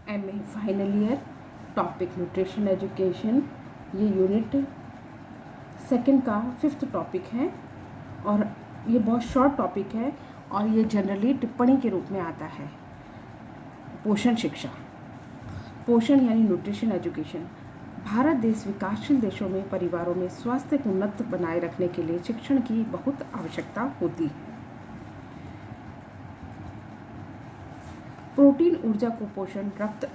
MA final year, topic nutrition education. ये unit second का 5th topic है और ये बहुत शॉर्ट टॉपिक है और ये जनरली टिप्पणी के रूप में आता है। पोषण शिक्षा, पोषण यानी न्यूट्रिशन एजुकेशन। भारत देश विकासशील देशों में परिवारों में स्वास्थ्य को उन्नत बनाए रखने के लिए शिक्षण की बहुत आवश्यकता होती है। प्रोटीन, ऊर्जा, कुपोषण, रक्त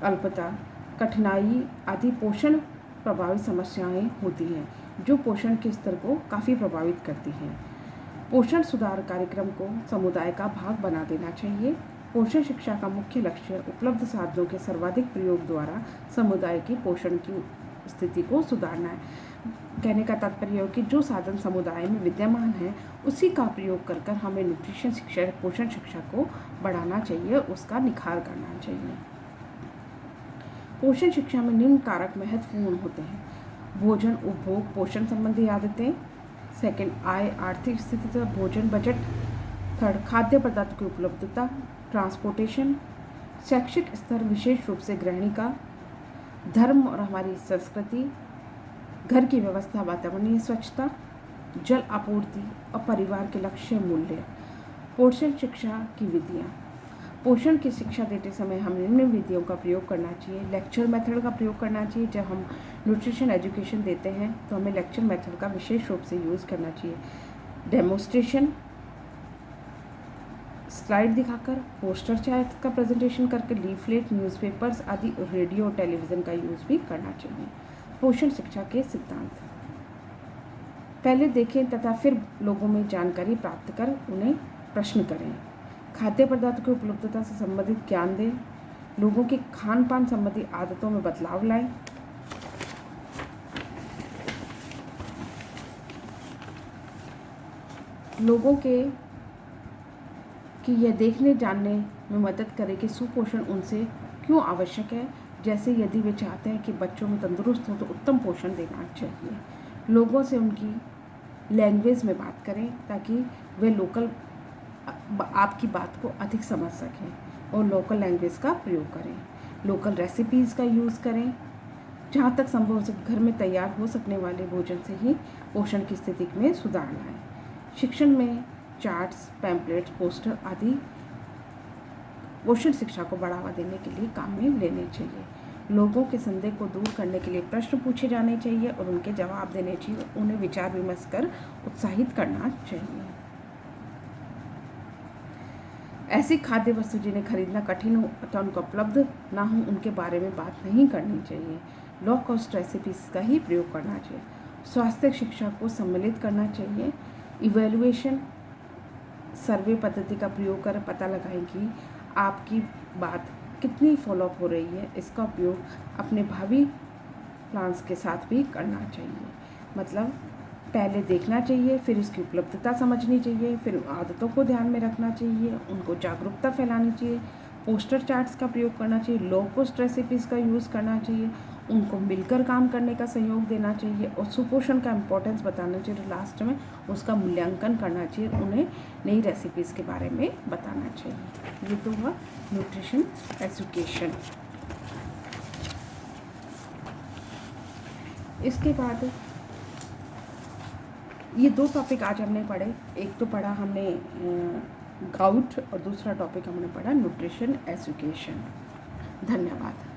अल्पता कठिनाई आदि पोषण प्रभावित समस्याएं होती हैं जो पोषण के स्तर को काफ़ी प्रभावित करती हैं। पोषण सुधार कार्यक्रम को समुदाय का भाग बना देना चाहिए। पोषण शिक्षा का मुख्य लक्ष्य उपलब्ध साधनों के सर्वाधिक प्रयोग द्वारा समुदाय की पोषण की स्थिति को सुधारना है। कहने का तात्पर्य है कि जो साधन समुदाय में विद्यमान है उसी का प्रयोग कर हमें न्यूट्रिशन शिक्षा, पोषण शिक्षा को बढ़ाना चाहिए, उसका निखार करना चाहिए। पोषण शिक्षा में निम्न कारक महत्वपूर्ण होते हैं: भोजन उपभोग, पोषण संबंधी आदतें। सेकंड, आय, आर्थिक स्थिति तथा भोजन बजट। थर्ड, खाद्य पदार्थ की उपलब्धता, ट्रांसपोर्टेशन। शैक्षिक स्तर, विशेष रूप से गृहिणी का। धर्म और हमारी संस्कृति, घर की व्यवस्था, वातावरणीय स्वच्छता, जल आपूर्ति और परिवार के लक्ष्य मूल्य। पोषण शिक्षा की विधियाँ। पोषण की शिक्षा देते समय हमें निम्न विधियों का प्रयोग करना चाहिए। लेक्चर मेथड का प्रयोग करना चाहिए। जब हम न्यूट्रिशन एजुकेशन देते हैं तो हमें लेक्चर मेथड का विशेष रूप से यूज़ करना चाहिए। डेमोन्स्ट्रेशन, स्लाइड दिखाकर, पोस्टर चार्ट का प्रेजेंटेशन करके, लीफलेट, न्यूज़पेपर्स आदि, रेडियो और टेलीविज़न का यूज़ भी करना चाहिए। पोषण शिक्षा के सिद्धांत पहले देखें तथा फिर लोगों में जानकारी प्राप्त कर उन्हें प्रश्न करें। खाद्य पदार्थ की उपलब्धता से संबंधित ज्ञान दें। लोगों की खान पान संबंधी आदतों में बदलाव लाएं। लोगों के कि यह देखने जानने में मदद करे कि सुपोषण उनसे क्यों आवश्यक है। जैसे यदि वे चाहते हैं कि बच्चों में तंदुरुस्त हो तो उत्तम पोषण देना चाहिए। लोगों से उनकी लैंग्वेज में बात करें ताकि वे आपकी बात को अधिक समझ सकें और लोकल लैंग्वेज का प्रयोग करें। लोकल रेसिपीज़ का यूज़ करें। जहाँ तक संभव हो सके घर में तैयार हो सकने वाले भोजन से ही पोषण की स्थिति में सुधार लाएं। शिक्षण में चार्ट्स, पैम्पलेट्स, पोस्टर आदि पोषण शिक्षा को बढ़ावा देने के लिए काम में लेने चाहिए। लोगों के संदेह को दूर करने के लिए प्रश्न पूछे जाने चाहिए और उनके जवाब देने चाहिए। उन्हें विचार विमर्श कर उत्साहित करना चाहिए। ऐसी खाद्य वस्तु जिन्हें खरीदना कठिन हो अथवा उनको उपलब्ध ना हो उनके बारे में बात नहीं करनी चाहिए। लो कॉस्ट रेसिपीज़ का ही प्रयोग करना चाहिए। स्वास्थ्य शिक्षा को सम्मिलित करना चाहिए। इवैल्यूएशन, सर्वे पद्धति का प्रयोग कर पता लगाएं कि आपकी बात कितनी फॉलोअप हो रही है। इसका उपयोग अपने भावी प्लान्स के साथ भी करना चाहिए। मतलब पहले देखना चाहिए, फिर इसकी उपलब्धता समझनी चाहिए, फिर आदतों को ध्यान में रखना चाहिए, उनको जागरूकता फैलानी चाहिए। पोस्टर चार्ट्स का प्रयोग करना चाहिए। लो कॉस्ट रेसिपीज़ का यूज़ करना चाहिए। उनको मिलकर काम करने का सहयोग देना चाहिए और सुपोषण का इम्पोर्टेंस बताना चाहिए। लास्ट में उसका मूल्यांकन करना चाहिए। उन्हें नई रेसिपीज़ के बारे में बताना चाहिए। ये तो हुआ न्यूट्रिशन एजुकेशन। इसके बाद ये 2 टॉपिक आज हमने पढ़े। एक तो पढ़ा हमने गाउट और दूसरा टॉपिक हमने पढ़ा न्यूट्रिशन एजुकेशन। धन्यवाद।